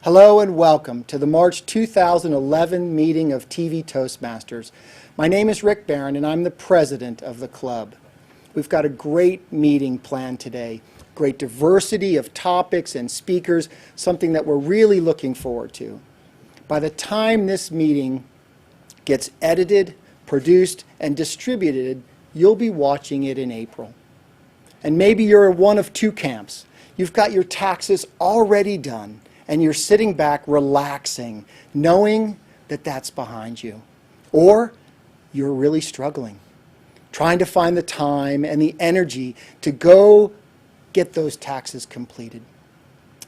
Hello and welcome to the March 2011 meeting of TV Toastmasters. My name is Rick Barron and I'm the president of the club. We've got a great meeting planned today. Great diversity of topics and speakers, something that we're really looking forward to. By the time this meeting gets edited, produced, and distributed, you'll be watching it in April. And maybe you're one of two camps. You've got your taxes already done, and you're sitting back relaxing, knowing that that's behind you. Or you're really struggling, trying to find the time and the energy to go get those taxes completed.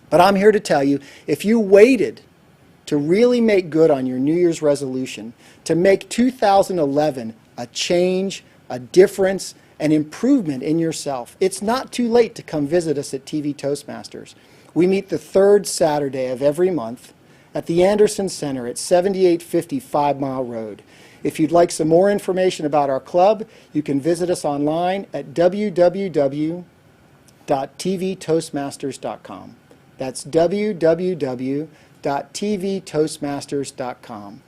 But I'm here to tell you, if you waited to really make good on your New Year's resolution, to make 2011 a change, a difference, an improvement in yourself, it's not too late to come visit us at TV Toastmasters. We meet the third Saturday of every month at the Anderson Center at 7850 5 Mile Road. If you'd like some more information about our club, you can visit us online at www.tvtoastmasters.com. That's www.tvtoastmasters.com.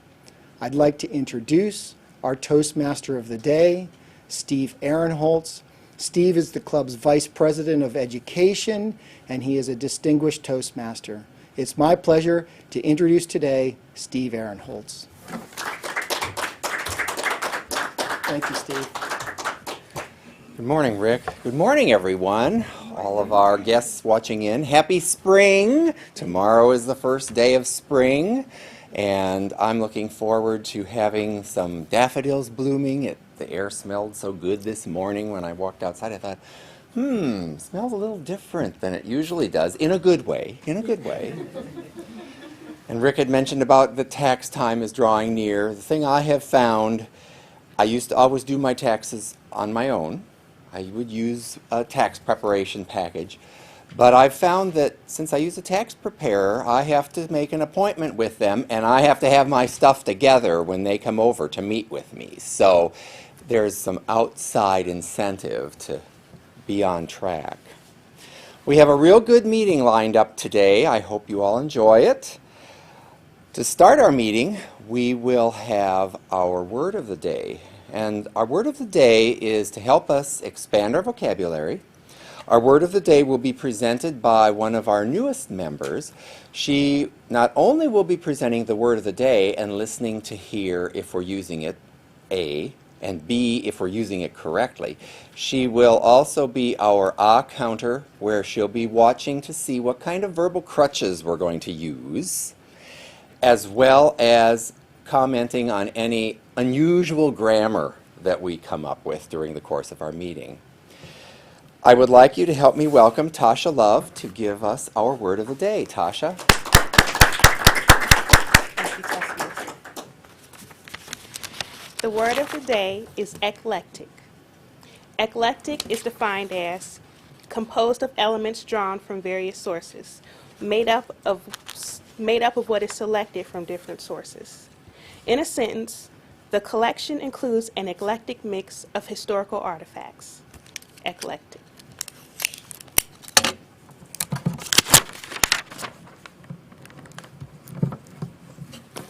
I'd like to introduce our Toastmaster of the Day, Steve Ahrenholz. Steve is the club's Vice President of Education, and he is a distinguished Toastmaster. It's my pleasure to introduce today Steve Ahrenholz. Thank you, Steve. Good morning, Rick. Good morning, everyone. All of our guests watching in. Happy spring. Tomorrow is the first day of spring, and I'm looking forward to having some daffodils blooming. The air smelled so good this morning when I walked outside. I thought, smells a little different than it usually does, in a good way, And Rick had mentioned about the tax time is drawing near. The thing I have found, I used to always do my taxes on my own. I would use a tax preparation package. But I've found that since I use a tax preparer, I have to make an appointment with them, and I have to have my stuff together when they come over to meet with me. So there's some outside incentive to be on track. We have a real good meeting lined up today. I hope you all enjoy it. To start our meeting, we will have our word of the day. And our word of the day is to help us expand our vocabulary. Our word of the day will be presented by one of our newest members. She not only will be presenting the word of the day and listening to hear if we're using it, A, and B, if we're using it correctly. She will also be our counter, where she'll be watching to see what kind of verbal crutches we're going to use, as well as commenting on any unusual grammar that we come up with during the course of our meeting. I would like you to help me welcome Tasha Love to give us our word of the day. Tasha. The word of the day is eclectic. Eclectic is defined as composed of elements drawn from various sources, made up of what is selected from different sources. In a sentence, the collection includes an eclectic mix of historical artifacts. Eclectic.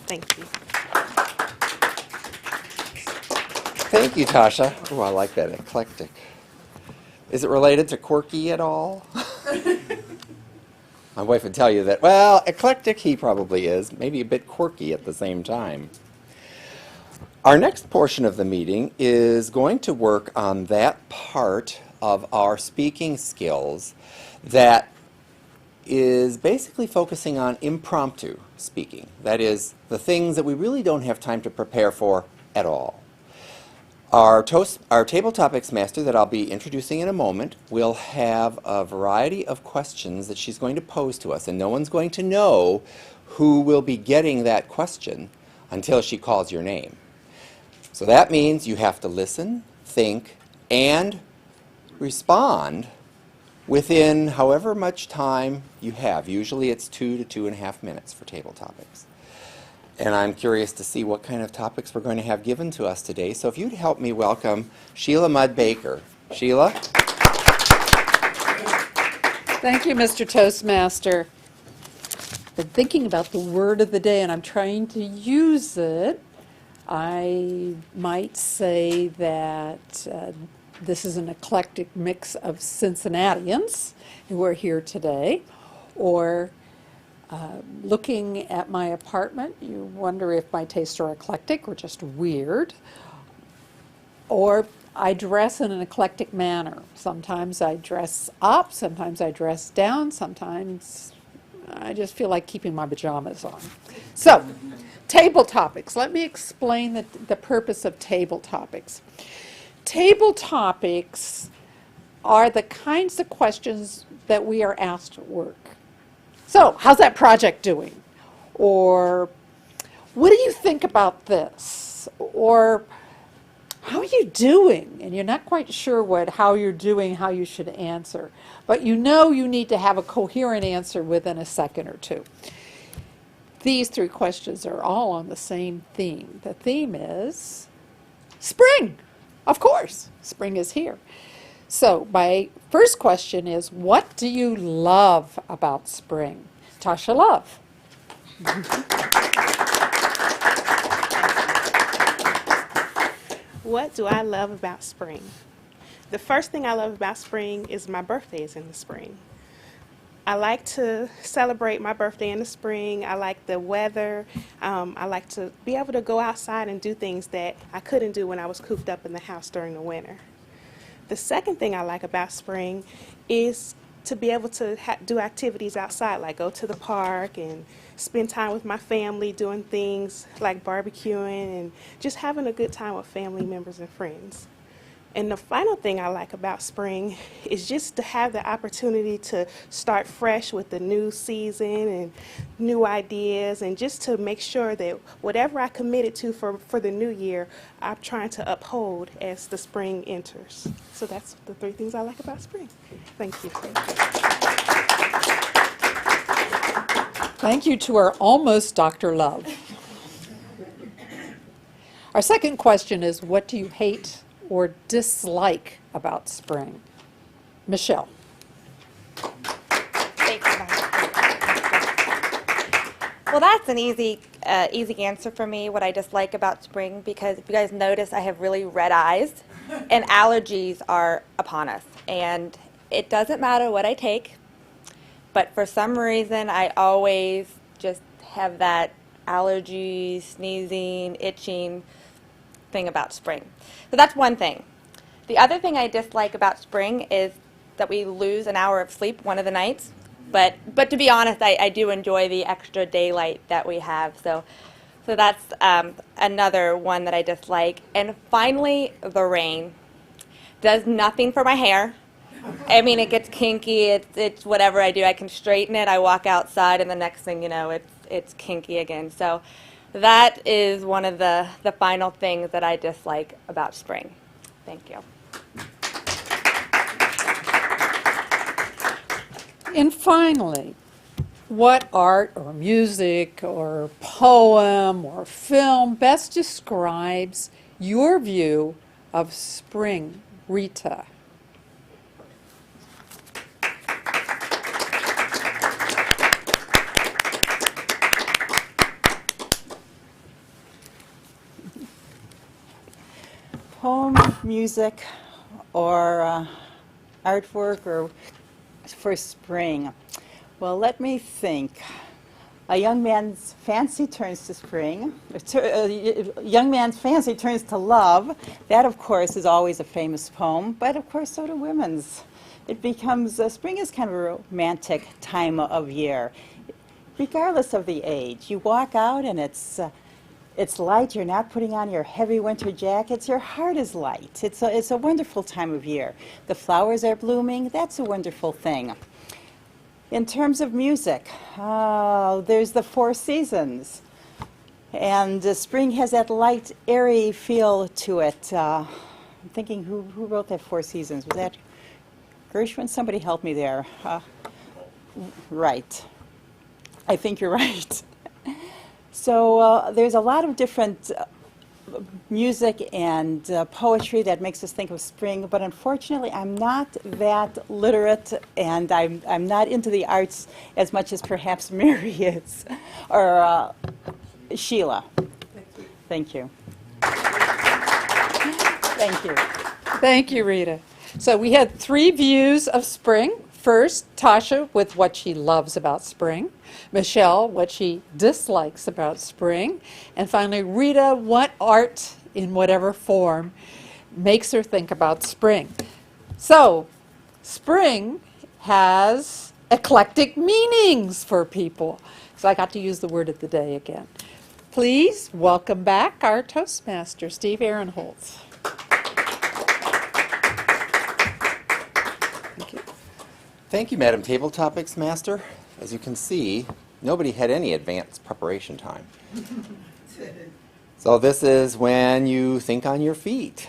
Thank you. Thank you, Tasha. Oh, I like that, eclectic. Is it related to quirky at all? My wife would tell you that, well, eclectic he probably is, maybe a bit quirky at the same time. Our next portion of the meeting is going to work on that part of our speaking skills that is basically focusing on impromptu speaking. That is, the things that we really don't have time to prepare for at all. Our Tabletopics master that I'll be introducing in a moment will have a variety of questions that she's going to pose to us, and no one's going to know who will be getting that question until she calls your name. So that means you have to listen, think, and respond within however much time you have. Usually it's 2 to 2.5 minutes for table topics. And I'm curious to see what kind of topics we're going to have given to us today. So if you'd help me welcome Sheila Mudd-Baker. Sheila? Thank you, Mr. Toastmaster. The thinking about the word of the day and I'm trying to use it, I might say that this is an eclectic mix of Cincinnatians who are here today, or looking at my apartment, you wonder if my tastes are eclectic or just weird, or I dress in an eclectic manner. Sometimes I dress up, sometimes I dress down, sometimes I just feel like keeping my pajamas on. So, table topics. Let me explain the purpose of table topics. Table topics are the kinds of questions that we are asked at work. So, how's that project doing? Or, what do you think about this? Or, how are you doing? And you're not quite sure how you're doing, how you should answer. But you know you need to have a coherent answer within a second or two. These three questions are all on the same theme. The theme is spring. Of course, spring is here. So my first question is, what do you love about spring? Tasha Love. What do I love about spring? The first thing I love about spring is my birthday is in the spring. I like to celebrate my birthday in the spring. I like the weather. I like to be able to go outside and do things that I couldn't do when I was cooped up in the house during the winter. The second thing I like about spring is to be able to do activities outside, like go to the park and spend time with my family doing things like barbecuing and just having a good time with family members and friends. And the final thing I like about spring is just to have the opportunity to start fresh with the new season and new ideas, and just to make sure that whatever I committed to for the new year, I'm trying to uphold as the spring enters. So that's the three things I like about spring. Thank you. Thank you to our almost Dr. Love. Our second question is, what do you hate or dislike about spring? Michelle. Thanks, well, that's an easy answer for me, what I dislike about spring, because if you guys notice, I have really red eyes, and allergies are upon us. And it doesn't matter what I take, but for some reason, I always just have that allergy, sneezing, itching thing about spring. So that's one thing. The other thing I dislike about spring is that we lose an hour of sleep one of the nights. But to be honest, I do enjoy the extra daylight that we have. So that's another one that I dislike. And finally, the rain. Does nothing for my hair. I mean, it gets kinky. It's whatever I do. I can straighten it. I walk outside, and the next thing you know, it's kinky again. So that is one of the final things that I dislike about spring. Thank you. And finally, what art or music or poem or film best describes your view of spring, Rita? Poem, music, or artwork, or for spring. Well, let me think. A young man's fancy turns to spring. A young man's fancy turns to love. That, of course, is always a famous poem, but of course, so do women's. It becomes, spring is kind of a romantic time of year, regardless of the age. You walk out and it's light. You're not putting on your heavy winter jackets. Your heart is light. It's a wonderful time of year. The flowers are blooming. That's a wonderful thing. In terms of music, there's the Four Seasons. And spring has that light, airy feel to it. I'm thinking, who wrote that Four Seasons? Was that Gershwin? Somebody help me there. Right. I think you're right. So there's a lot of different music and poetry that makes us think of spring, but unfortunately I'm not that literate, and I'm not into the arts as much as perhaps Mary is, or Sheila. Thank you. Thank you. Thank you, Rita. So we had 3 views of spring. First, Tasha with what she loves about spring. Michelle, what she dislikes about spring. And finally, Rita, what art in whatever form makes her think about spring. So, spring has eclectic meanings for people. So I got to use the word of the day again. Please welcome back our Toastmaster, Steve Ahrenholz. Thank you. Thank you, Madam Tabletopics Master. As you can see, nobody had any advanced preparation time. So this is when you think on your feet.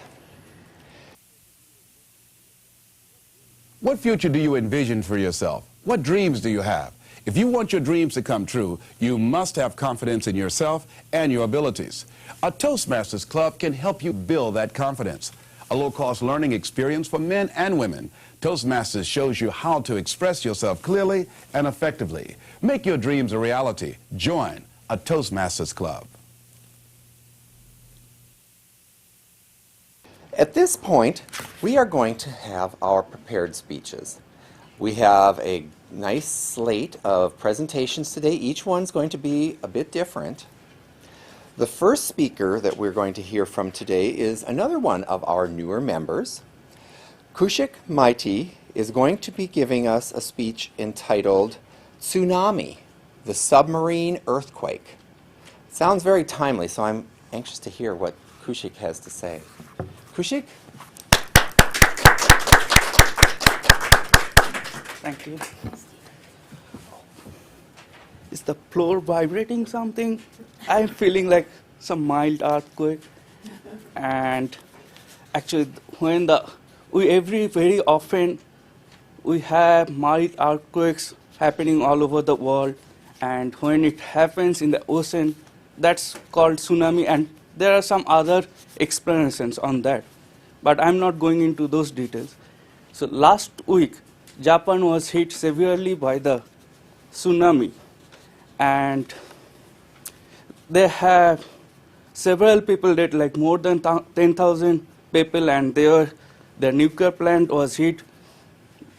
What future do you envision for yourself? What dreams do you have? If you want your dreams to come true, you must have confidence in yourself and your abilities. A Toastmasters Club can help you build that confidence. A low-cost learning experience for men and women. Toastmasters shows you how to express yourself clearly and effectively. Make your dreams a reality. Join a Toastmasters Club. At this point, we are going to have our prepared speeches. We have a nice slate of presentations today. Each one's going to be a bit different. The first speaker that we're going to hear from today is another one of our newer members. Koushik Maita is going to be giving us a speech entitled Tsunami, the Submarine Earthquake. It sounds very timely, so I'm anxious to hear what Koushik has to say. Koushik? Thank you. Is the floor vibrating something? I'm feeling like some mild earthquake. And actually, when very often we have mild earthquakes happening all over the world, and when it happens in the ocean, that's called tsunami, and there are some other explanations on that. But I'm not going into those details. So last week, Japan was hit severely by the tsunami, and they have several people dead, like more than 10,000 people, and their nuclear plant was hit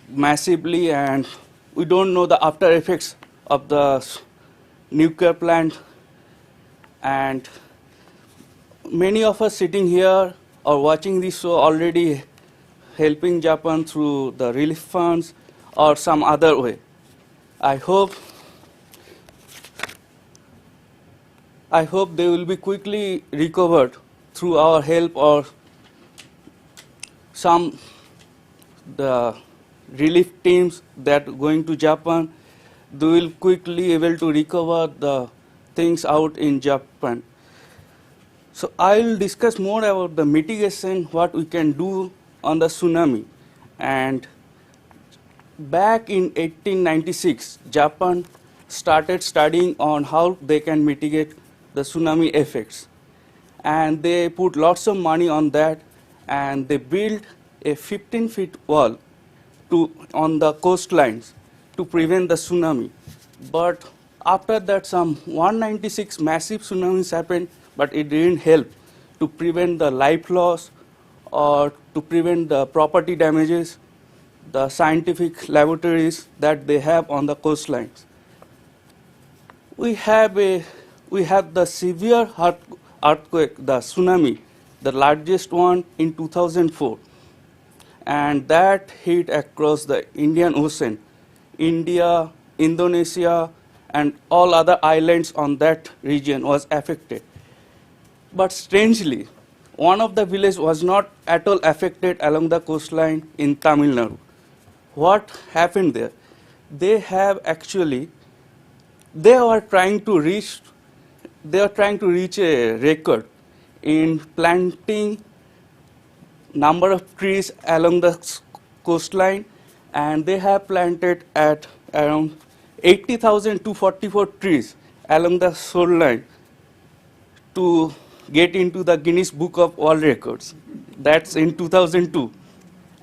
massively, and we don't know the after effects of the nuclear plant. And many of us sitting here or watching this show already helping Japan through the relief funds or some other way. I hope they will be quickly recovered through our help, or the relief teams that are going to Japan, they will quickly able to recover the things out in Japan. So I will discuss more about the mitigation, what we can do on the tsunami. And back in 1896, Japan started studying on how they can mitigate the tsunami effects. And they put lots of money on that, and they built a 15-foot wall on the coastlines to prevent the tsunami. But after that, some 196 massive tsunamis happened, but it didn't help to prevent the life loss or to prevent the property damages, the scientific laboratories that they have on the coastlines. We have the severe earthquake, the tsunami, the largest one in 2004, and that hit across the Indian Ocean, India, Indonesia, and all other islands on that region was affected. But strangely, one of the villages was not at all affected along the coastline in Tamil Nadu. What happened there? They were trying to reach a record in planting number of trees along the coastline, and they have planted at around 80,244 trees along the shoreline to get into the Guinness Book of World Records. That's in 2002.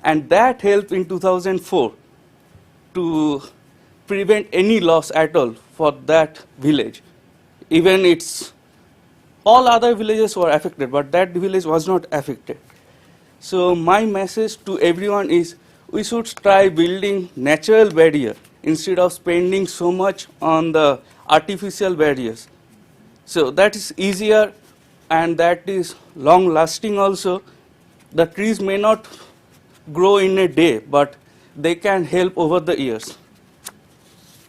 And that helped in 2004 to prevent any loss at all for that village. Even all other villages were affected, but that village was not affected. So my message to everyone is we should try building natural barrier instead of spending so much on the artificial barriers. So that is easier and that is long lasting also. The trees may not grow in a day, but they can help over the years.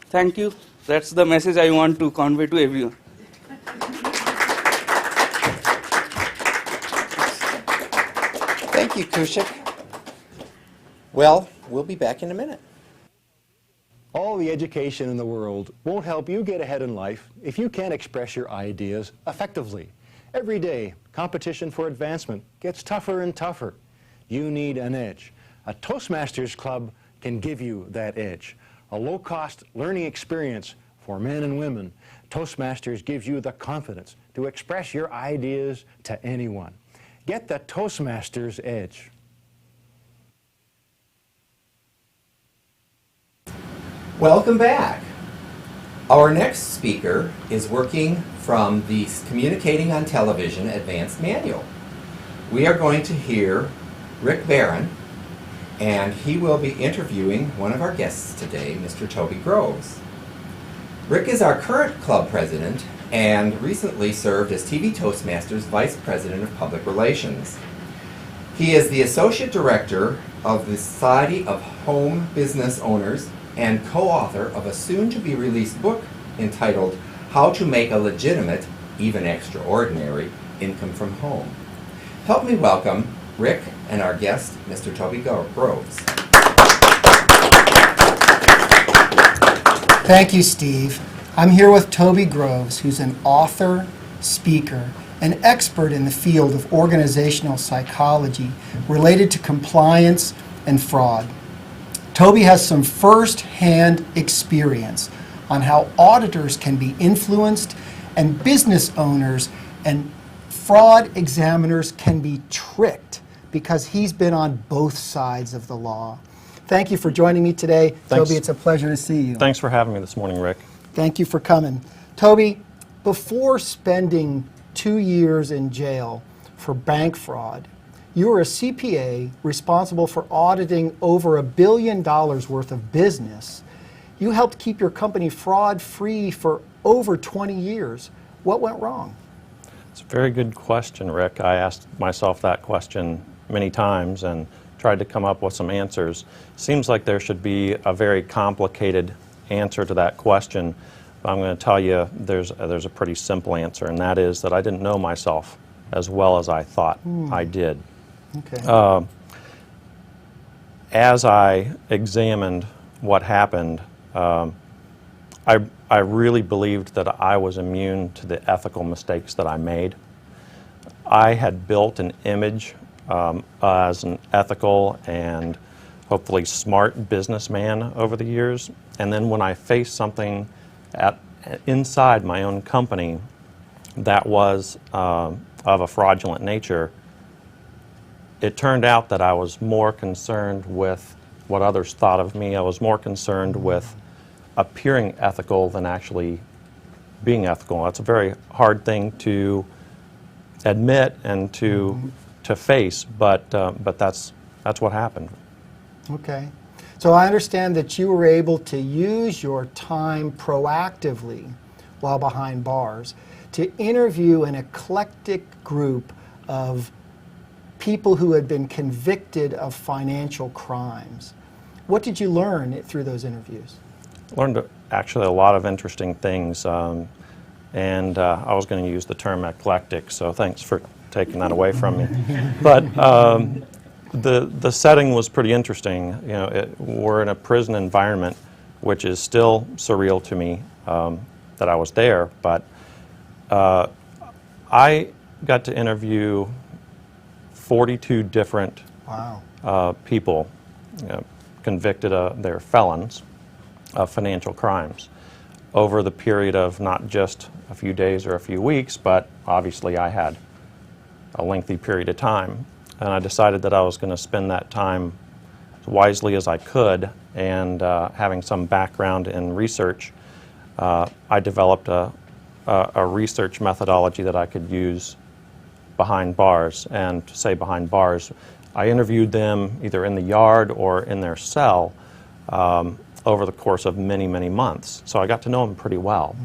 Thank you. That's the message I want to convey to everyone. Thank you, Koushik. Well, we'll be back in a minute. All the education in the world won't help you get ahead in life if you can't express your ideas effectively. Every day, competition for advancement gets tougher and tougher. You need an edge. A Toastmasters club can give you that edge. A low-cost learning experience for men and women. Toastmasters gives you the confidence to express your ideas to anyone. Get the Toastmasters edge. Welcome back. Our next speaker is working from the Communicating on Television Advanced Manual. We are going to hear Rick Barron, and he will be interviewing one of our guests today, Mr. Toby Groves. Rick is our current club president and recently served as TV Toastmasters Vice President of Public Relations. He is the Associate Director of the Society of Home Business Owners and co-author of a soon-to-be-released book entitled How to Make a Legitimate, Even Extraordinary, Income from Home. Help me welcome Rick and our guest, Mr. Toby Groves. Thank you, Steve. I'm here with Toby Groves, who's an author, speaker, and expert in the field of organizational psychology related to compliance and fraud. Toby has some first-hand experience on how auditors can be influenced and business owners and fraud examiners can be tricked because he's been on both sides of the law. Thank you for joining me today. Thanks. Toby, it's a pleasure to see you. Thanks for having me this morning, Rick. Thank you for coming. Toby, before spending 2 years in jail for bank fraud, you were a CPA responsible for auditing over $1 billion worth of business. You helped keep your company fraud-free for over 20 years. What went wrong? It's a very good question, Rick. I asked myself that question many times and tried to come up with some answers. Seems like there should be a very complicated answer to that question. But I'm going to tell you there's a pretty simple answer, and that is that I didn't know myself as well as I thought I did. Okay. As I examined what happened, I really believed that I was immune to the ethical mistakes that I made. I had built an image as an ethical and hopefully smart businessman over the years, and then when I faced something inside my own company that was of a fraudulent nature, it turned out that I was more concerned with what others thought of me. I was more concerned with appearing ethical than actually being ethical. That's a very hard thing to admit and to face, but that's what happened. Okay. So I understand that you were able to use your time proactively while behind bars to interview an eclectic group of people who had been convicted of financial crimes. What did you learn through those interviews? Learned actually a lot of interesting things, and I was going to use the term eclectic, so thanks for taking that away from me. But the setting was pretty interesting. You know, we're in a prison environment, which is still surreal to me that I was there. But I got to interview 42 different people, you know, convicted of their felons of financial crimes over the period of not just a few days or a few weeks, but obviously I had a lengthy period of time. And I decided that I was going to spend that time as wisely as I could, and having some background in research, I developed a research methodology that I could use behind bars. And to say behind bars, I interviewed them either in the yard or in their cell over the course of many, many months. So I got to know them pretty well.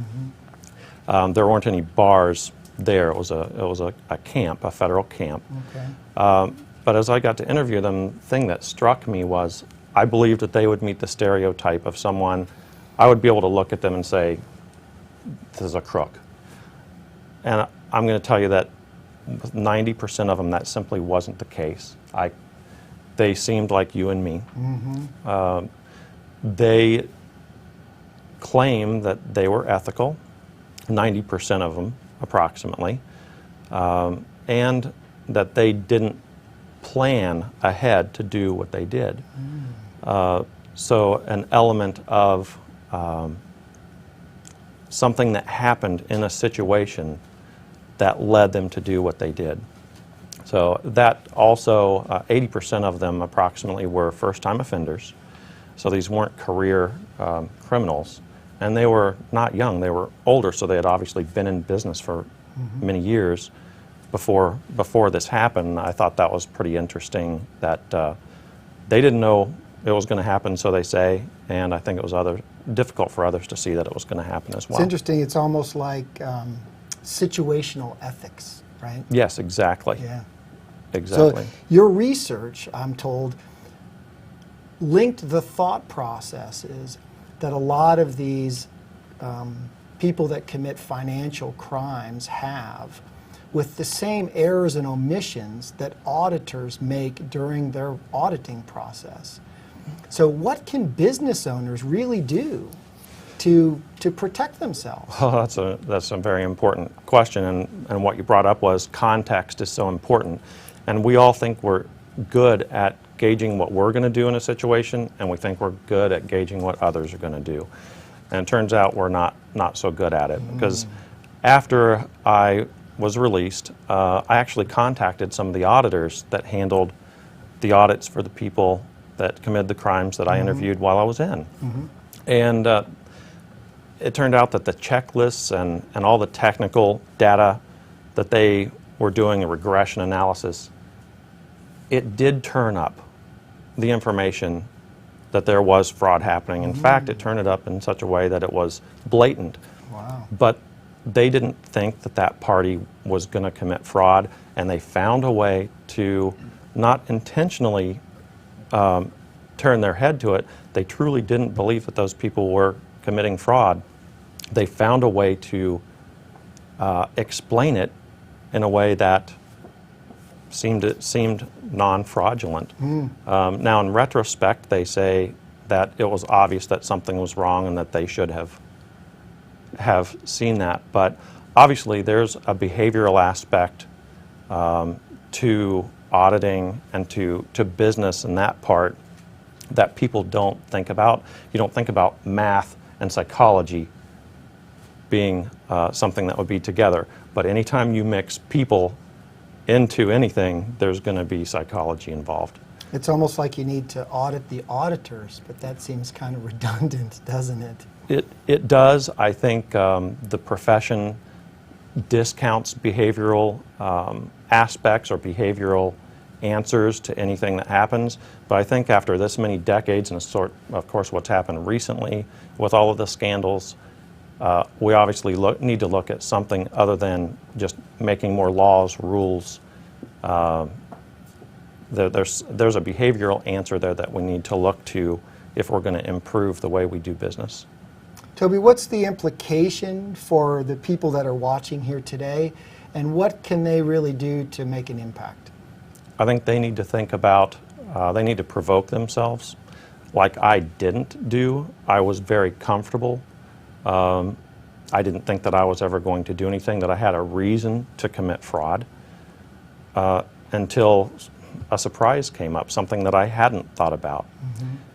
There weren't any bars there. It was a camp, a federal camp. Okay. But as I got to interview them, the thing that struck me was I believed that they would meet the stereotype of someone. I would be able to look at them and say, this is a crook. And I'm going to tell you that with 90% of them, that simply wasn't the case. They seemed like you and me. They claimed that they were ethical, 90% of them approximately, and that they didn't plan ahead to do what they did. So an element of something that happened in a situation that led them to do what they did. So that also, 80% of them approximately were first-time offenders. So these weren't career criminals. And they were not young, they were older, so they had obviously been in business for many years before this happened. I thought that was pretty interesting that they didn't know it was going to happen, so they say, and I think it was difficult for others to see that it was going to happen as well. It's interesting. It's almost like situational ethics, right? Yes, exactly. Yeah. Exactly. So your research, I'm told, linked the thought processes that a lot of these people that commit financial crimes have with the same errors and omissions that auditors make during their auditing process. So what can business owners really do to protect themselves? Oh, that's a very important question, and what you brought up was context is so important. And we all think we're good at gauging what we're going to do in a situation, and we think we're good at gauging what others are going to do. And it turns out we're not so good at it, because after I was released, I actually contacted some of the auditors that handled the audits for the people that committed the crimes that I interviewed while I was in. And it turned out that the checklists and all the technical data that they were doing a regression analysis, it did turn up the information that there was fraud happening. In fact, it turned it up in such a way that it was blatant. Wow. But they didn't think that that party was going to commit fraud, and they found a way to not intentionally turn their head to it. They truly didn't believe that those people were committing fraud. They found a way to explain it in a way that seemed non-fraudulent. Now, in retrospect, they say that it was obvious that something was wrong and that they should have seen that. But obviously, there's a behavioral aspect to auditing and to business in that part that people don't think about. You don't think about math and psychology being something that would be together. But anytime you mix people into anything, there's going to be psychology involved. It's almost like you need to audit the auditors, but that seems kind of redundant, doesn't it? It does. I think the profession discounts behavioral aspects or behavioral answers to anything that happens. But I think after this many decades, and of course what's happened recently with all of the scandals, we obviously need to look at something other than just making more laws, rules. There's a behavioral answer there that we need to look to if we're going to improve the way we do business. Toby, what's the implication for the people that are watching here today, and what can they really do to make an impact? I think they need to think about, they need to provoke themselves. Like I didn't do. I was very comfortable. I didn't think that I was ever going to do anything, that I had a reason to commit fraud until a surprise came up, something that I hadn't thought about.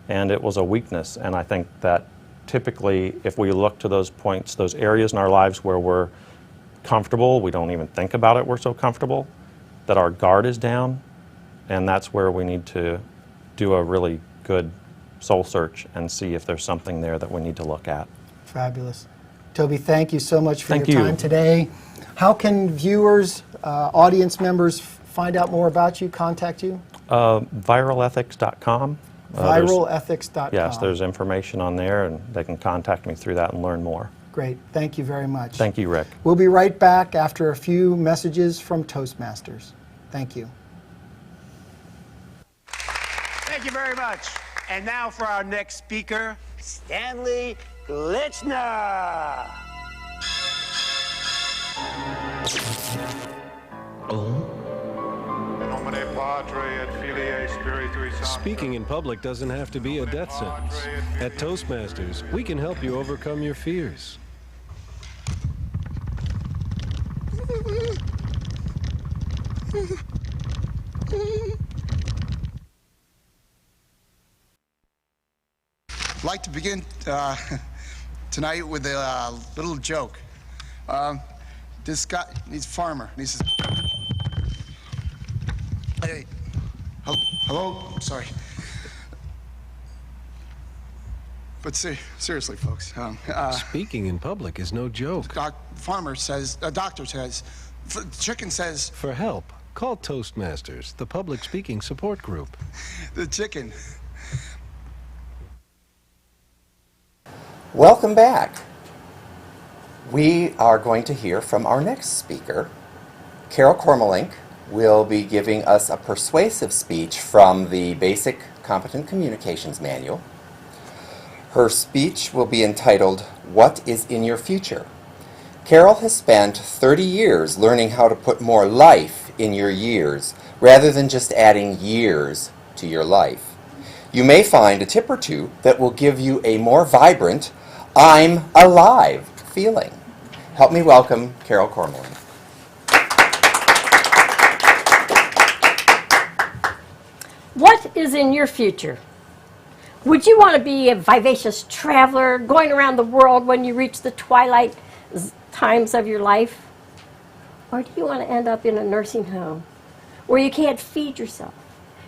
And it was a weakness. And I think that typically if we look to those points, those areas in our lives where we're comfortable, we don't even think about it, we're so comfortable, that our guard is down, and that's where we need to do a really good soul search and see if there's something there that we need to look at. Fabulous. Toby, thank you so much for Thank your you. time today. How can viewers, audience members find out more about you, contact you? Viralethics.com. Viralethics.com. Yes, there's information on there, and they can contact me through that and learn more. Great. Thank you very much. Thank you, Rick. We'll be right back after a few messages from Toastmasters. Thank you. Thank you very much. And now for our next speaker, Stanley Glitchner. Speaking in public doesn't have to be a death sentence. At Toastmasters, we can help you overcome your fears. I'd like to begin tonight with a little joke. This guy, he's a farmer, and he says, "Hey, hello, sorry." But seriously, folks. Speaking in public is no joke. Farmer says, a doctor says, chicken says... For help, call Toastmasters, the public speaking support group. The chicken. Welcome back. We are going to hear from our next speaker. Carol Kormelink will be giving us a persuasive speech from the Basic Competent Communications Manual. Her speech will be entitled, "What is in Your Future?" Carol has spent 30 years learning how to put more life in your years, rather than just adding years to your life. You may find a tip or two that will give you a more vibrant, I'm alive feeling. Help me welcome Carol Kormelink. What is in your future? Would you want to be a vivacious traveler going around the world when you reach the twilight times of your life? Or do you want to end up in a nursing home where you can't feed yourself,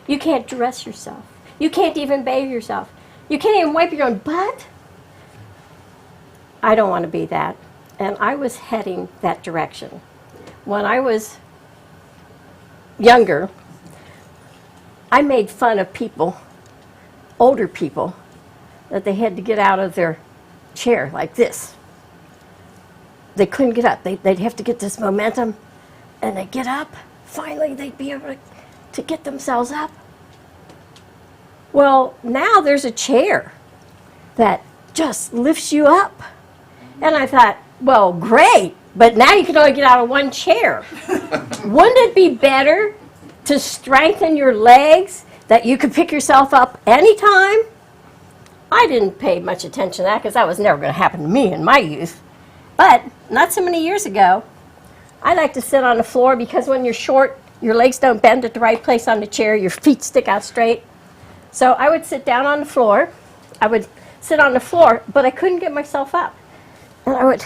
you can't dress yourself, you can't even bathe yourself, you can't even wipe your own butt? I don't want to be that. And I was heading that direction. When I was younger, I made fun of people, older people, that they had to get out of their chair like this. They couldn't get up. They'd have to get this momentum, and they'd get up. Finally, they'd be able to get themselves up. Well, now there's a chair that just lifts you up. And I thought, well, great, but now you can only get out of one chair. Wouldn't it be better to strengthen your legs, that you could pick yourself up anytime? I didn't pay much attention to that because that was never going to happen to me in my youth. But not so many years ago, I like to sit on the floor because when you're short, your legs don't bend at the right place on the chair, your feet stick out straight. So I would sit down on the floor. I would sit on the floor, but I couldn't get myself up. And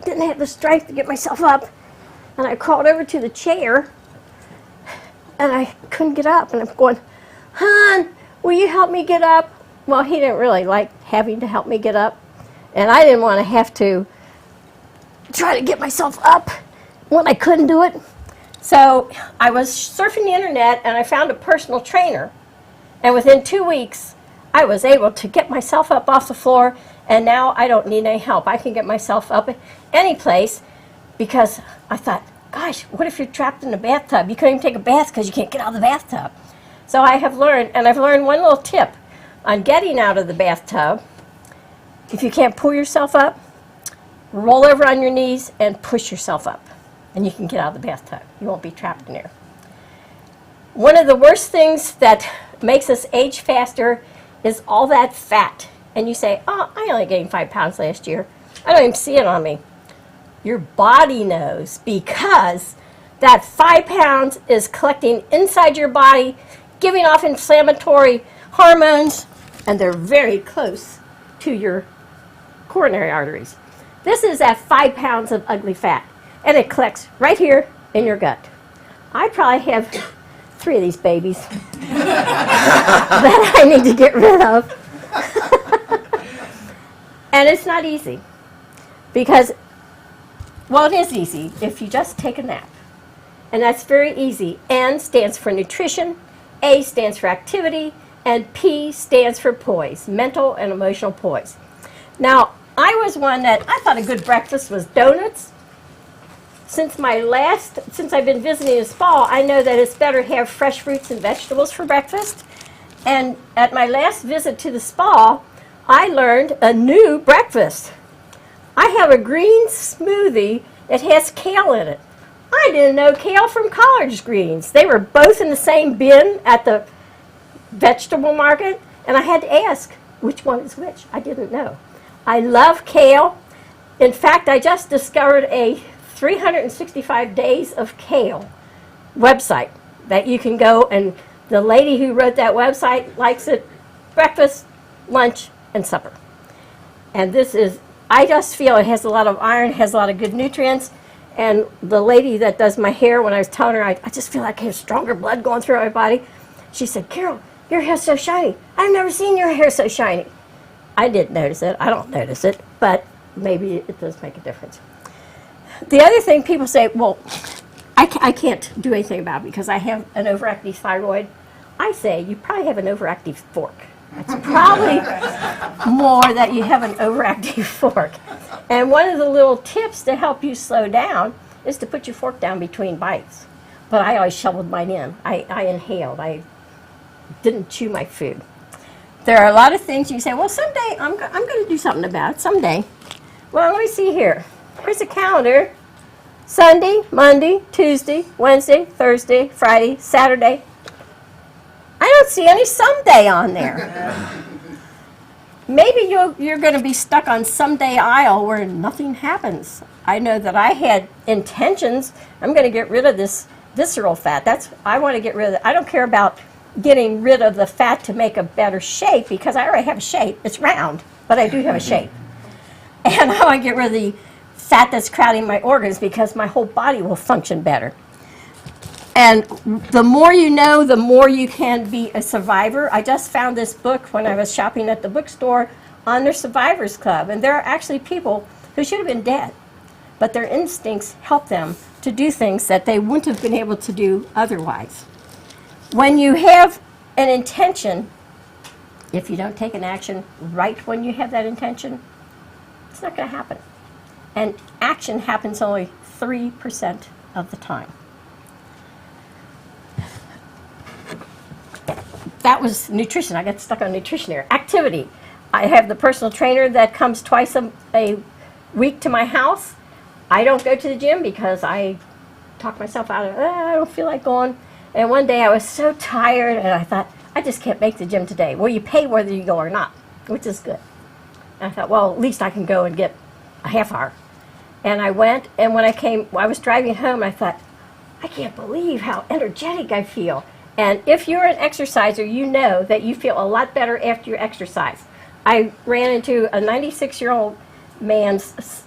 didn't have the strength to get myself up. And I crawled over to the chair, and I couldn't get up. And I'm going, "Hon, will you help me get up?" Well, he didn't really like having to help me get up. And I didn't want to have to try to get myself up when I couldn't do it. So I was surfing the internet, and I found a personal trainer. And within 2 weeks, I was able to get myself up off the floor, and now I don't need any help. I can get myself up any place, because I thought, gosh, what if you're trapped in a bathtub? You couldn't even take a bath because you can't get out of the bathtub. So I have learned, and I've learned one little tip on getting out of the bathtub. If you can't pull yourself up, roll over on your knees and push yourself up, and you can get out of the bathtub. You won't be trapped in there. One of the worst things that makes us age faster is all that fat. And you say, "Oh, I only gained 5 pounds last year. I don't even see it on me." Your body knows, because that 5 pounds is collecting inside your body, giving off inflammatory hormones, and they're very close to your coronary arteries. This is that 5 pounds of ugly fat, and it collects right here in your gut. I probably have 3 of these babies that I need to get rid of. And it's not easy because, well, it is easy if you just take a nap. And that's very easy. N stands for nutrition, A stands for activity, and P stands for poise, mental and emotional poise. Now, I was one that I thought a good breakfast was donuts. Since I've been visiting this fall, I know that it's better to have fresh fruits and vegetables for breakfast. And at my last visit to the spa, I learned a new breakfast. I have a green smoothie that has kale in it. I didn't know kale from collard greens. They were both in the same bin at the vegetable market, and I had to ask which one is which. I didn't know. I love kale. In fact, I just discovered a 365 Days of Kale website that you can go, and the lady who wrote that website likes it breakfast, lunch, and supper. And this is, I just feel it has a lot of iron, has a lot of good nutrients. And the lady that does my hair, when I was telling her, I just feel like I have stronger blood going through my body. She said, Carol, your hair's so shiny. I've never seen your hair so shiny. I didn't notice it. I don't notice it, but maybe it does make a difference. The other thing people say, well, I can't do anything about it because I have an overactive thyroid. I say you probably have an overactive fork. It's probably more that you have an overactive fork. And one of the little tips to help you slow down is to put your fork down between bites. But I always shoveled mine in. I inhaled. I didn't chew my food. There are a lot of things you say, well, someday I'm going to do something about it, someday. Well, let me see here. Here's a calendar. Sunday, Monday, Tuesday, Wednesday, Thursday, Friday, Saturday. I don't see any someday on there. Maybe you're going to be stuck on someday aisle where nothing happens. I know that I had intentions. I'm going to get rid of this visceral fat. I want to get rid of it. I don't care about getting rid of the fat to make a better shape because I already have a shape. It's round, but I do have a shape. And I want to get rid of the fat that's crowding my organs because my whole body will function better. And the more you know, the more you can be a survivor. I just found this book when I was shopping at the bookstore on their Survivors Club. And there are actually people who should have been dead, but their instincts help them to do things that they wouldn't have been able to do otherwise. When you have an intention, if you don't take an action right when you have that intention, it's not going to happen. And action happens only 3% of the time. That was nutrition. I got stuck on nutrition here. Activity. I have the personal trainer that comes twice a week to my house. I don't go to the gym because I talk myself out of, I don't feel like going. And one day I was so tired and I thought, I just can't make the gym today. Well, you pay whether you go or not, which is good. And I thought, well, at least I can go and get a half hour. And I went, and when I was driving home, and I thought, I can't believe how energetic I feel. And if you're an exerciser, you know that you feel a lot better after you exercise. I ran into a 96-year-old man's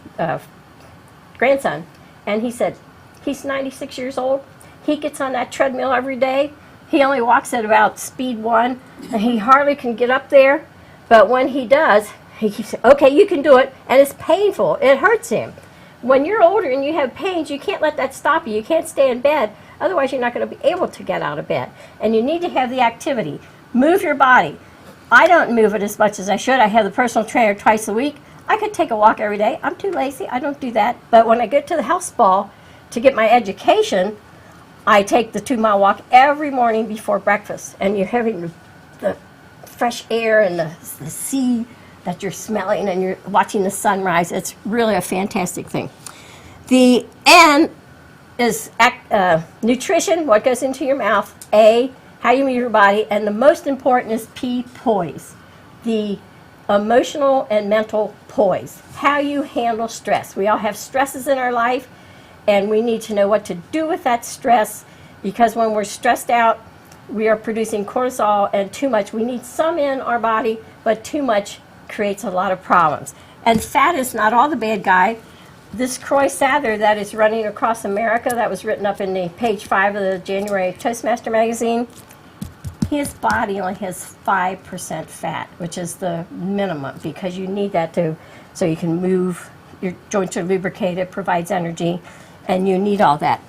grandson, and he said, he's 96 years old. He gets on that treadmill every day. He only walks at about speed 1, and he hardly can get up there. But when he does, he keeps saying, okay, you can do it, and it's painful. It hurts him. When you're older and you have pains, you can't let that stop you. You can't stay in bed. Otherwise, you're not going to be able to get out of bed. And you need to have the activity. Move your body. I don't move it as much as I should. I have the personal trainer twice a week. I could take a walk every day. I'm too lazy. I don't do that. But when I get to the health spa to get my education, I take the 2-mile walk every morning before breakfast. And you're having the fresh air and the sea that you're smelling, and you're watching the sunrise. It's really a fantastic thing. The N is nutrition, what goes into your mouth. A, how you move your body. And the most important is P, poise. The emotional and mental poise. How you handle stress. We all have stresses in our life, and we need to know what to do with that stress, because when we're stressed out, we are producing cortisol, and too much. We need some in our body, but too much creates a lot of problems. And fat is not all the bad guy. This Croy Sather that is running across America, that was written up in the page 5 of the January Toastmaster magazine, his body only has 5% fat, which is the minimum, because you need that so you can move, your joints are lubricated, provides energy, and you need all that.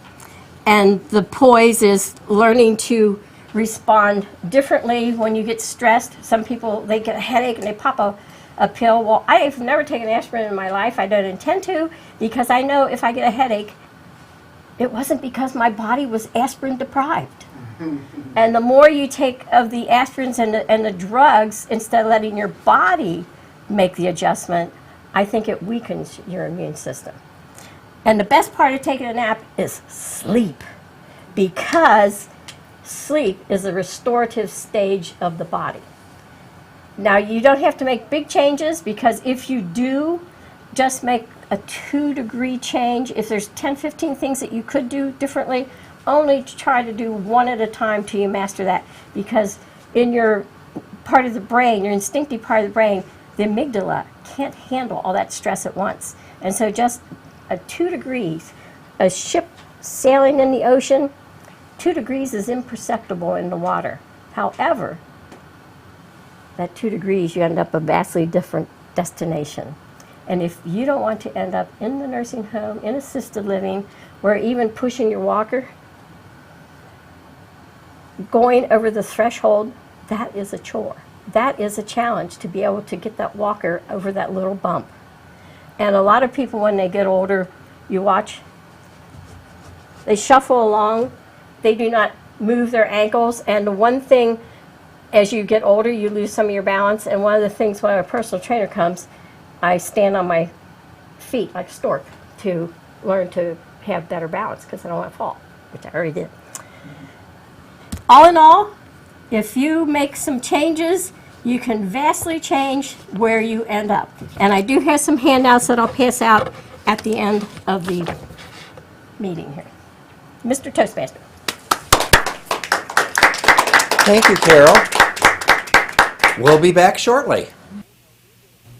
And the poise is learning to respond differently when you get stressed. Some people, they get a headache and they pop a pill. Well, I've never taken aspirin in my life. I don't intend to, because I know if I get a headache, it wasn't because my body was aspirin deprived. And the more you take of the aspirins and the drugs, instead of letting your body make the adjustment, I think it weakens your immune system. And the best part of taking a nap is sleep, because sleep is a restorative stage of the body. Now, you don't have to make big changes, because if you do just make a 2-degree change, if there's 10, 15 things that you could do differently, only try to do one at a time till you master that, because in your part of the brain, your instinctive part of the brain, the amygdala can't handle all that stress at once. And so just a 2 degrees, a ship sailing in the ocean, 2 degrees is imperceptible in the water. However, that 2 degrees, you end up a vastly different destination. And if you don't want to end up in the nursing home, in assisted living, or even pushing your walker, going over the threshold, that is a chore. That is a challenge, to be able to get that walker over that little bump. And a lot of people, when they get older, you watch, they shuffle along, they do not move their ankles, and the one thing, as you get older, you lose some of your balance, and one of the things when a personal trainer comes, I stand on my feet like a stork to learn to have better balance, because I don't want to fall, which I already did. All in all, if you make some changes, you can vastly change where you end up. And I do have some handouts that I'll pass out at the end of the meeting here. Mr. Toastmaster. Thank you, Carol. We'll be back shortly.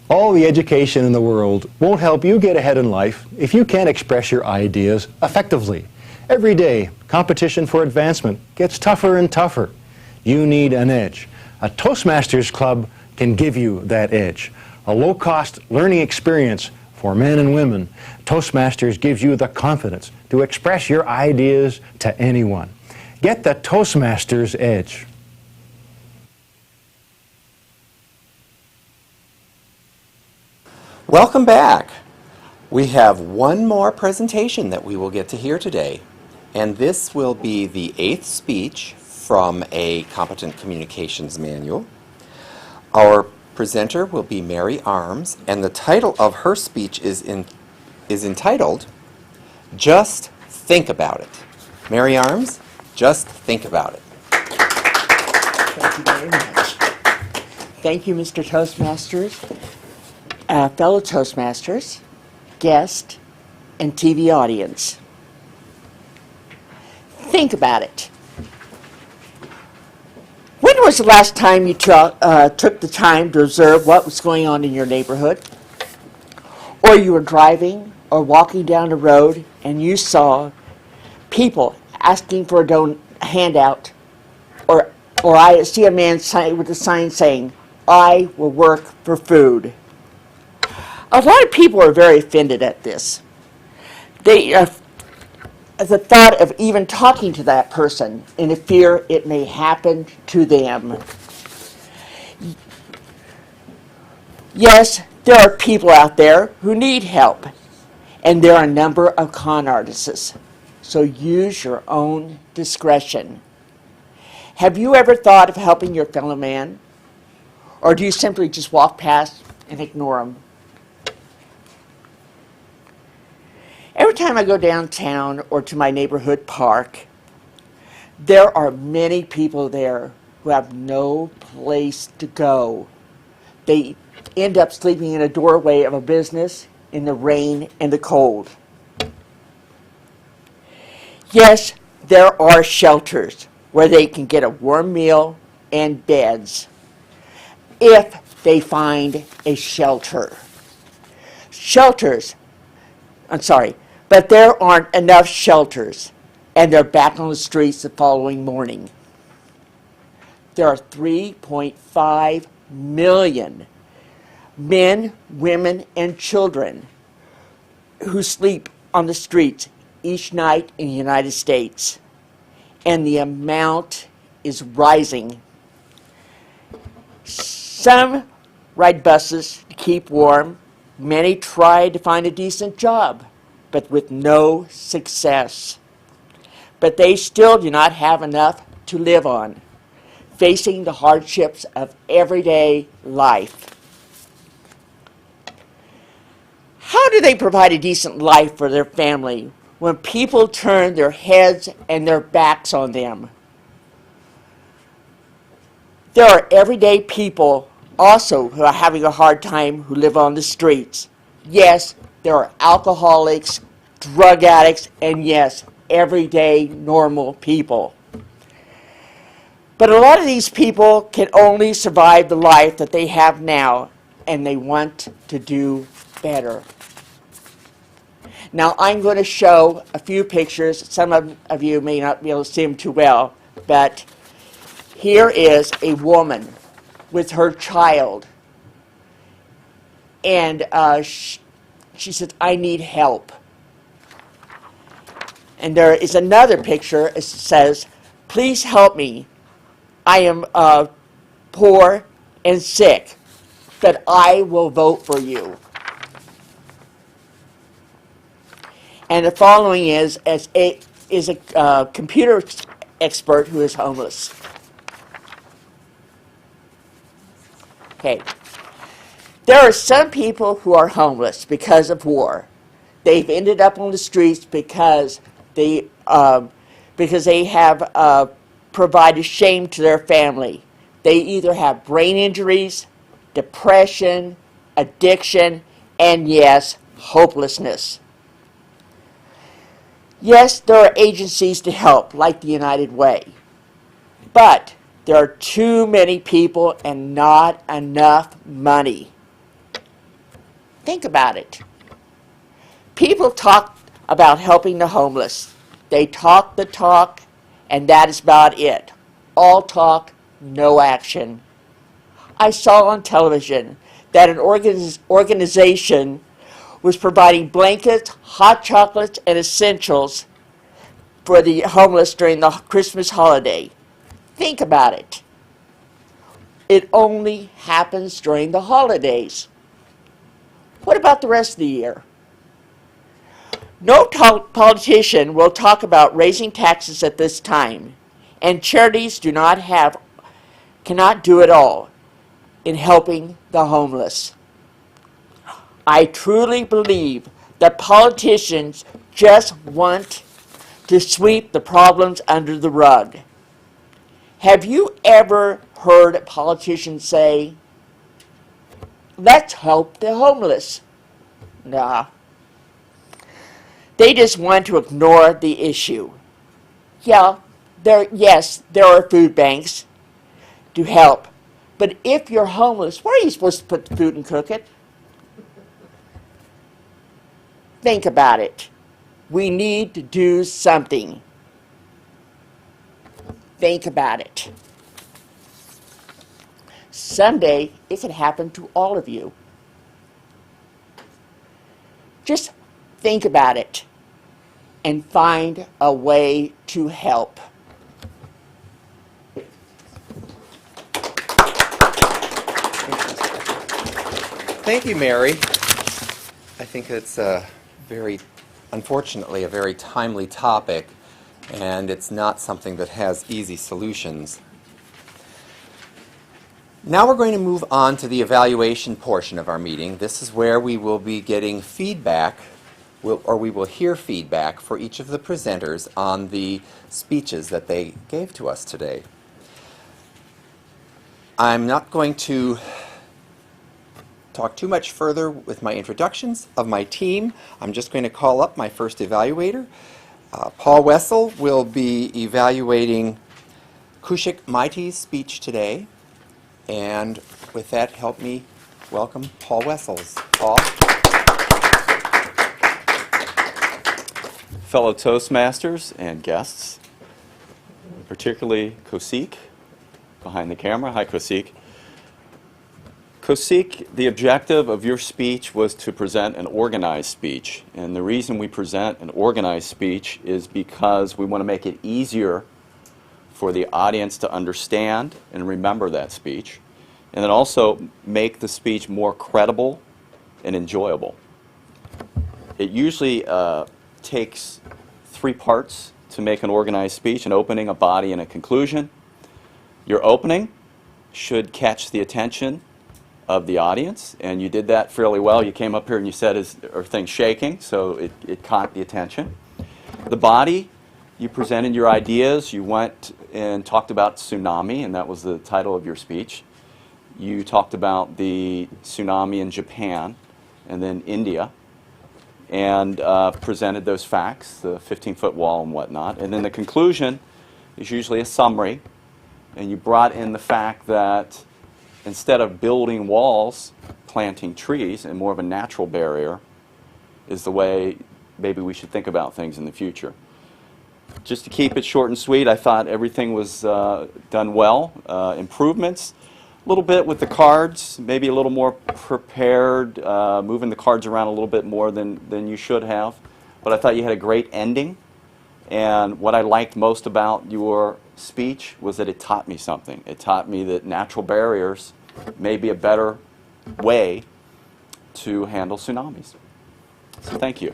All the education in the world won't help you get ahead in life if you can't express your ideas effectively. Every day, competition for advancement gets tougher and tougher. You need an edge. A Toastmasters club can give you that edge. A low-cost learning experience for men and women. Toastmasters gives you the confidence to express your ideas to anyone. Get the Toastmasters edge. Welcome back. We have one more presentation that we will get to hear today, and this will be the 8th speech from a Competent Communications Manual. Our presenter will be Mary Arms, and the title of her speech is entitled, Just Think About It. Mary Arms, just think about it. Thank you very much. Thank you, Mr. Toastmasters, fellow Toastmasters, guest, and TV audience. Think about it. When was the last time you took the time to observe what was going on in your neighborhood? Or you were driving or walking down the road and you saw people asking for a handout, or I see a man with a sign saying, "I will work for food." A lot of people are very offended at this. The thought of even talking to that person in the fear it may happen to them. Yes, there are people out there who need help, and there are a number of con artists, so use your own discretion. Have you ever thought of helping your fellow man, or do you simply just walk past and ignore them? Every time I go downtown or to my neighborhood park, there are many people there who have no place to go. They end up sleeping in a doorway of a business in the rain and the cold. Yes, there are shelters where they can get a warm meal and beds if they find a shelter. Shelters but there aren't enough shelters, and they're back on the streets the following morning. There are 3.5 million men, women, and children who sleep on the streets each night in the United States, and the amount is rising. Some ride buses to keep warm. Many try to find a decent job, but with no success. But they still do not have enough to live on, facing the hardships of everyday life. How do they provide a decent life for their family when people turn their heads and their backs on them? There are everyday people also who are having a hard time who live on the streets. Yes, there are alcoholics, drug addicts, and yes, everyday normal people. But a lot of these people can only survive the life that they have now, and they want to do better. Now I'm going to show a few pictures. Some of you may not be able to see them too well, but here is a woman with her child, and she says, "I need help." And there is another picture. It says, "Please help me. I am poor and sick, but I will vote for you." And the following is a computer expert who is homeless. Okay. There are some people who are homeless because of war. They've ended up on the streets because they have provided shame to their family. They either have brain injuries, depression, addiction, and yes, hopelessness. Yes, there are agencies to help, like the United Way. But there are too many people and not enough money. Think about it. People talk about helping the homeless. They talk the talk, and that is about it. All talk, no action. I saw on television that an organization was providing blankets, hot chocolates, and essentials for the homeless during the Christmas holiday. Think about it. It only happens during the holidays. What about the rest of the year? No politician will talk about raising taxes at this time, and charities cannot do it all in helping the homeless. I truly believe that politicians just want to sweep the problems under the rug. Have you ever heard a politician say, "Let's help the homeless"? Nah. They just want to ignore the issue. Yes, there are food banks to help. But if you're homeless, where are you supposed to put the food and cook it? Think about it. We need to do something. Think about it. Someday, it could happen to all of you. Just think about it and find a way to help. Thank you, Mary. I think it's unfortunately, a very timely topic, and it's not something that has easy solutions. Now we're going to move on to the evaluation portion of our meeting. This is where we will be getting feedback, or we will hear feedback for each of the presenters on the speeches that they gave to us today. I'm not going to talk too much further with my introductions of my team. I'm just going to call up my first evaluator. Paul Wessel will be evaluating Koushik Maita's speech today. And with that, help me welcome Paul Wessels. Paul. fellow Toastmasters and guests, particularly Koushik behind the camera. Hi, Koushik. Koushik, the objective of your speech was to present an organized speech. And the reason we present an organized speech is because we want to make it easier for the audience to understand and remember that speech, and then also make the speech more credible and enjoyable. It usually takes 3 parts to make an organized speech: an opening, a body, and a conclusion. Your opening should catch the attention of the audience, and you did that fairly well. You came up here and you said, are things shaking? So it caught the attention. The body, you presented your ideas. You went and talked about tsunami, and that was the title of your speech. You talked about the tsunami in Japan and then India, and presented those facts, the 15-foot wall and whatnot. And then the conclusion is usually a summary, and you brought in the fact that instead of building walls, planting trees, and more of a natural barrier is the way maybe we should think about things in the future. Just to keep it short and sweet, I thought everything was done well. Improvements, a little bit with the cards, maybe a little more prepared, moving the cards around a little bit more than you should have. But I thought you had a great ending. And what I liked most about your speech was that it taught me something. It taught me that natural barriers may be a better way to handle tsunamis. So thank you.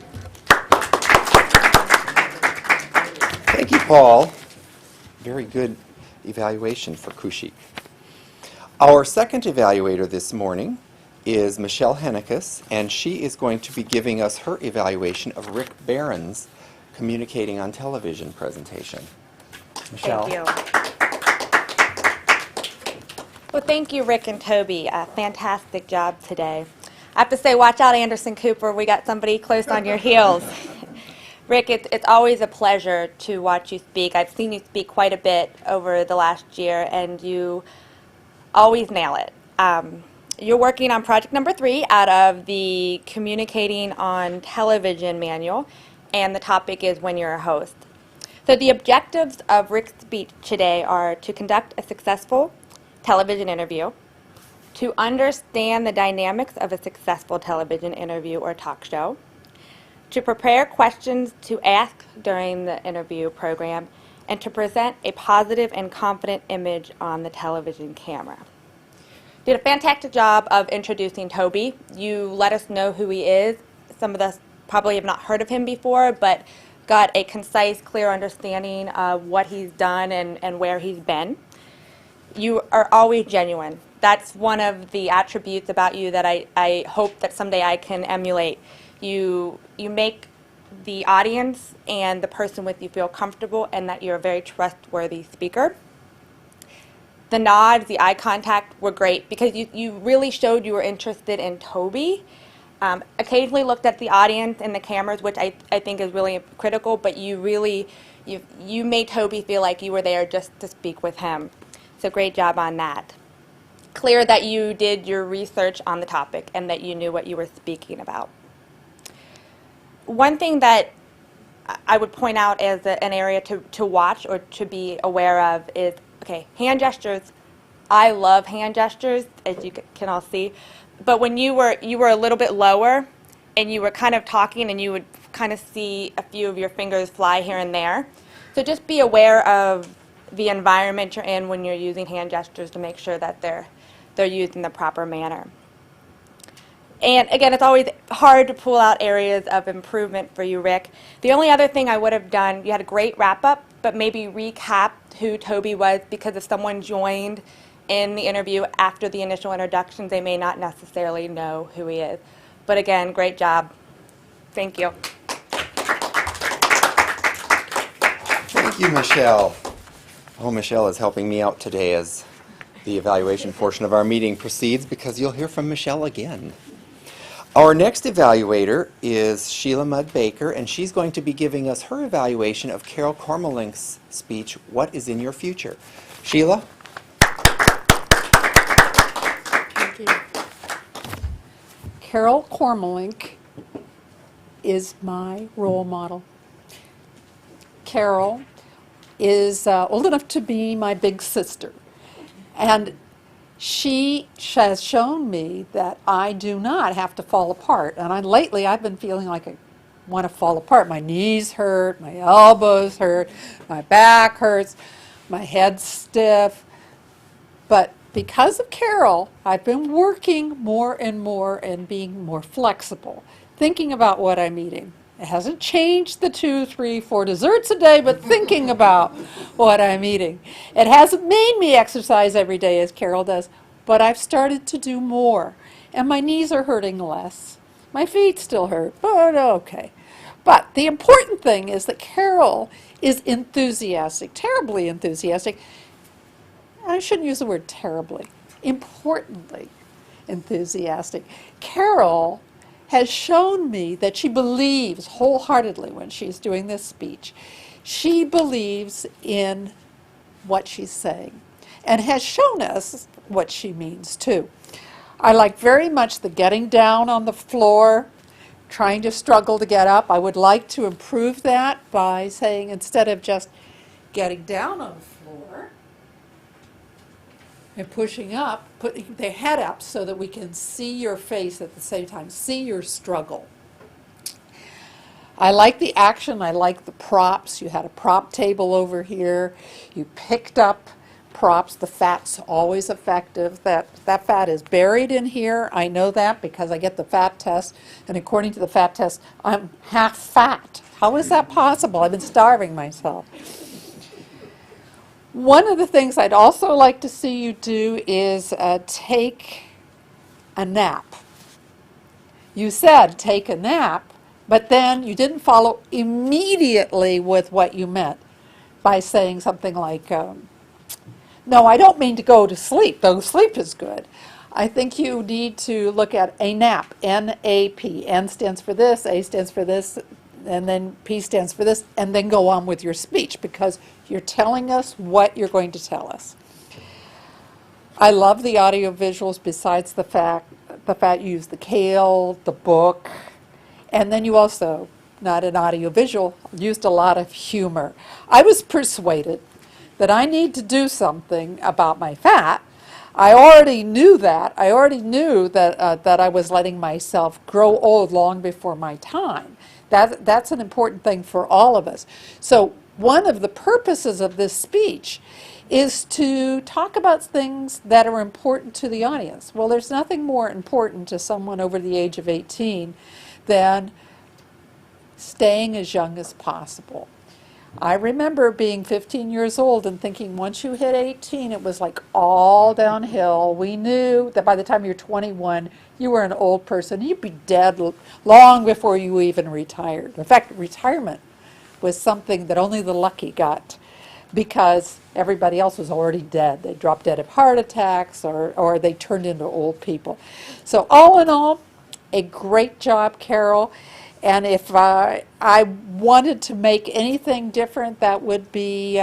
Thank you, Paul. Very good evaluation for Koushik. Our second evaluator this morning is Michelle Hennicus, and she is going to be giving us her evaluation of Rick Barron's Communicating on Television presentation. Michelle. Thank you. Well, thank you, Rick and Toby. Fantastic job today. I have to say, watch out, Anderson Cooper. We got somebody close on your heels. Rick, it's always a pleasure to watch you speak. I've seen you speak quite a bit over the last year, and you always nail it. You're working on project number 3 out of the Communicating on Television manual, and the topic is When You're a Host. So the objectives of Rick's speech today are to conduct a successful television interview, to understand the dynamics of a successful television interview or talk show, to prepare questions to ask during the interview program, and to present a positive and confident image on the television camera. Did a fantastic job of introducing Toby. You let us know who he is. Some of us probably have not heard of him before, but got a concise, clear understanding of what he's done and where he's been. You are always genuine. That's one of the attributes about you that I hope that someday I can emulate. You make the audience and the person with you feel comfortable, and that you're a very trustworthy speaker. The nods, the eye contact were great because you really showed you were interested in Toby. Occasionally looked at the audience and the cameras, which I think is really critical, but you made Toby feel like you were there just to speak with him. So great job on that. Clear that you did your research on the topic and that you knew what you were speaking about. One thing that I would point out as an area to watch or to be aware of is, okay, hand gestures. I love hand gestures, as you can all see. But when you were a little bit lower and you were kind of talking, and you would kind of see a few of your fingers fly here and there. So just be aware of the environment you're in when you're using hand gestures to make sure that they're used in the proper manner. And again, it's always hard to pull out areas of improvement for you, Rick. The only other thing I would have done, you had a great wrap-up, but maybe recap who Toby was, because if someone joined in the interview after the initial introductions, they may not necessarily know who he is. But again, great job. Thank you. Thank you, Michelle. Oh, Michelle is helping me out today as the evaluation portion of our meeting proceeds, because you'll hear from Michelle again. Our next evaluator is Sheila Mudd-Baker, and she's going to be giving us her evaluation of Carol Kormelink's speech, What is in Your Future? Sheila? Thank you. Carol Kormelink is my role model. Carol is old enough to be my big sister. And she has shown me that I do not have to fall apart. And lately I've been feeling like I want to fall apart. My knees hurt, my elbows hurt, my back hurts, my head's stiff. But because of Carol, I've been working more and more and being more flexible, thinking about what I'm eating. It hasn't changed the 2, 3, 4 desserts a day, but thinking about what I'm eating. It hasn't made me exercise every day as Carol does, but I've started to do more. And my knees are hurting less. My feet still hurt, but okay. But the important thing is that Carol is enthusiastic, terribly enthusiastic. I shouldn't use the word terribly, importantly enthusiastic. Carol has shown me that she believes wholeheartedly when she's doing this speech. She believes in what she's saying and has shown us what she means too. I like very much the getting down on the floor, trying to struggle to get up. I would like to improve that by saying, instead of just getting down on the floor and pushing up, putting the head up so that we can see your face at the same time, see your struggle. I like the action. I like the props. You had a prop table over here. You picked up props. The fat's always effective. That fat is buried in here. I know that because I get the fat test, and according to the fat test, I'm half fat. How is that possible? I've been starving myself. One of the things I'd also like to see you do is take a nap. You said take a nap, but then you didn't follow immediately with what you meant by saying something like, no, I don't mean to go to sleep, though sleep is good. I think you need to look at a nap, N-A-P. N stands for this, A stands for this, and then P stands for this, and then go on with your speech because you're telling us what you're going to tell us. I love the audio visuals besides the fact you use the kale, the book, and then you also, not an audio visual, used a lot of humor. I was persuaded that I need to do something about my fat. I already knew that. I already knew that I was letting myself grow old long before my time. That's an important thing for all of us. So one of the purposes of this speech is to talk about things that are important to the audience. Well, there's nothing more important to someone over the age of 18 than staying as young as possible. I remember being 15 years old and thinking once you hit 18, it was like all downhill. We knew that by the time you're 21, you were an old person. You'd be dead long before you even retired. In fact, retirement was something that only the lucky got because everybody else was already dead. They dropped dead of heart attacks or they turned into old people. So all in all, a great job, Carol. And if I wanted to make anything different, that would be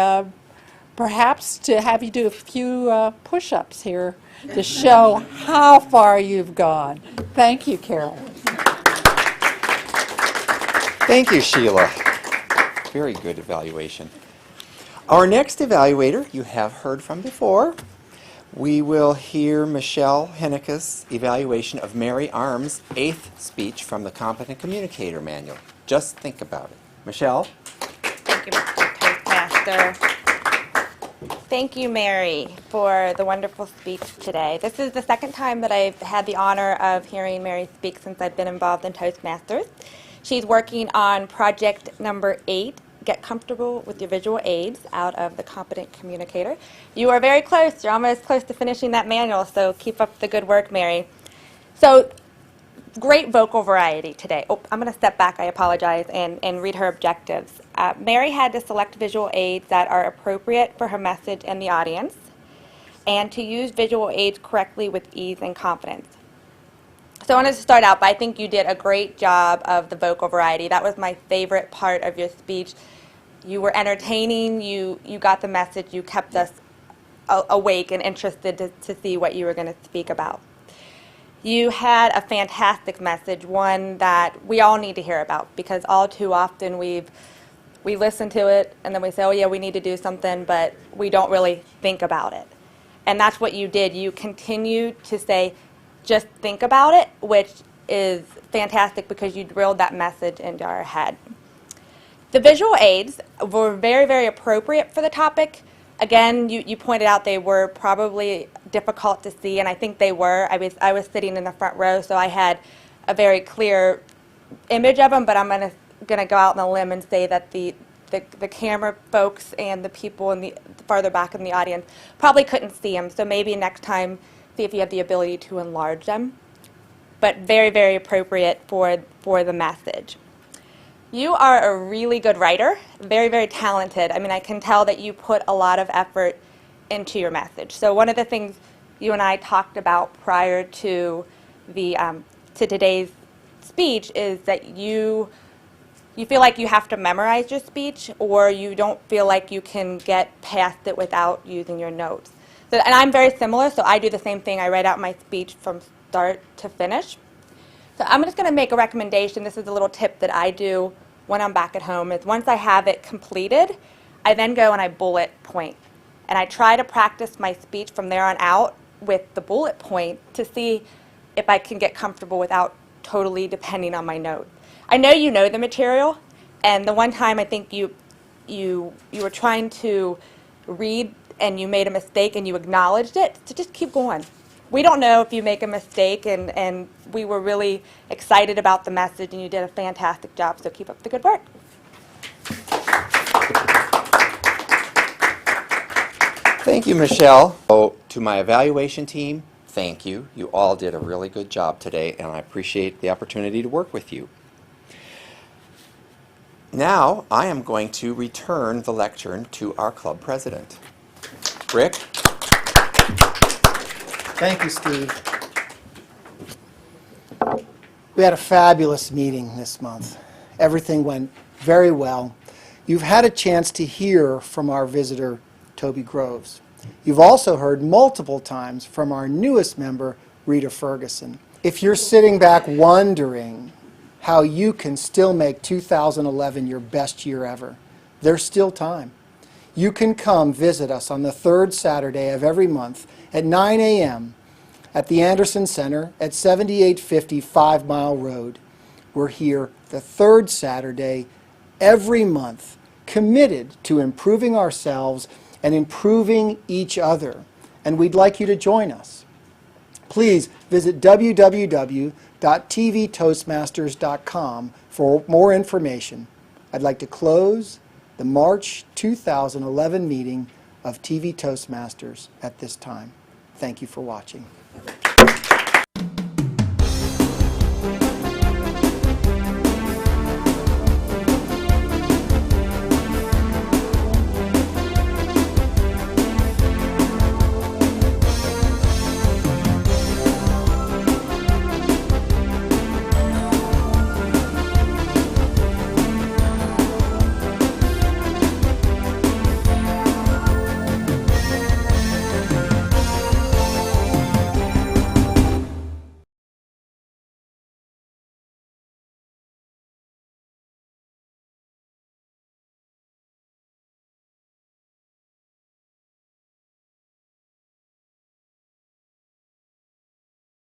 perhaps to have you do a few push-ups here to show how far you've gone. Thank you, Carol. Thank you, Sheila. Very good evaluation. Our next evaluator you have heard from before. We will hear Michelle Hennike's evaluation of Mary Arm's 8th speech from the Competent Communicator Manual. Just think about it. Michelle? Thank you, Mr. Toastmaster. Thank you, Mary, for the wonderful speech today. This is the second time that I've had the honor of hearing Mary speak since I've been involved in Toastmasters. She's working on project number 8, Get Comfortable with Your Visual Aids, out of the Competent Communicator. You are very close. You're almost close to finishing that manual, so keep up the good work, Mary. So, great vocal variety today. Oh, I'm going to step back, I apologize, and read her objectives. Mary had to select visual aids that are appropriate for her message and the audience, and to use visual aids correctly with ease and confidence. So I wanted to start out, but I think you did a great job of the vocal variety. That was my favorite part of your speech. You were entertaining, you got the message, you kept us awake and interested to see what you were going to speak about. You had a fantastic message, one that we all need to hear about, because all too often we've we listen to it, and then we say, oh yeah, we need to do something, but we don't really think about it. And that's what you did. You continued to say, just think about it, which is fantastic because you drilled that message into our head. The visual aids were very, very appropriate for the topic. Again, you pointed out they were probably difficult to see, and I think they were. I was sitting in the front row, so I had a very clear image of them, but I'm going to go out on a limb and say that the camera folks and the people in the farther back in the audience probably couldn't see them, so maybe next time see if you have the ability to enlarge them. But very, very appropriate for the message. You are a really good writer, very, very talented. I mean, I can tell that you put a lot of effort into your message. So one of the things you and I talked about prior to to today's speech is that you feel like you have to memorize your speech, or you don't feel like you can get past it without using your notes. So, and I'm very similar, so I do the same thing. I write out my speech from start to finish. So I'm just going to make a recommendation. This is a little tip that I do when I'm back at home, is once I have it completed, I then go and I bullet point. And I try to practice my speech from there on out with the bullet point to see if I can get comfortable without totally depending on my notes. I know you know the material, and the one time I think you were trying to read and you made a mistake and you acknowledged it, so just keep going. We don't know if you make a mistake, and we were really excited about the message, and you did a fantastic job, so keep up the good work. Thank you, Michelle. So, to my evaluation team, thank you. You all did a really good job today, and I appreciate the opportunity to work with you. Now, I am going to return the lectern to our club president. Rick? Thank you, Steve. We had a fabulous meeting this month. Everything went very well. You've had a chance to hear from our visitor, Toby Groves. You've also heard multiple times from our newest member, Rita Ferguson. If you're sitting back wondering how you can still make 2011 your best year ever, there's still time. You can come visit us on the third Saturday of every month at 9 a.m. at the Anderson Center at 7850 5 Mile Road. We're here the third Saturday every month, committed to improving ourselves and improving each other. And we'd like you to join us. Please visit www.tvtoastmasters.com for more information. I'd like to close the March 2011 meeting of TV Toastmasters at this time. Thank you for watching.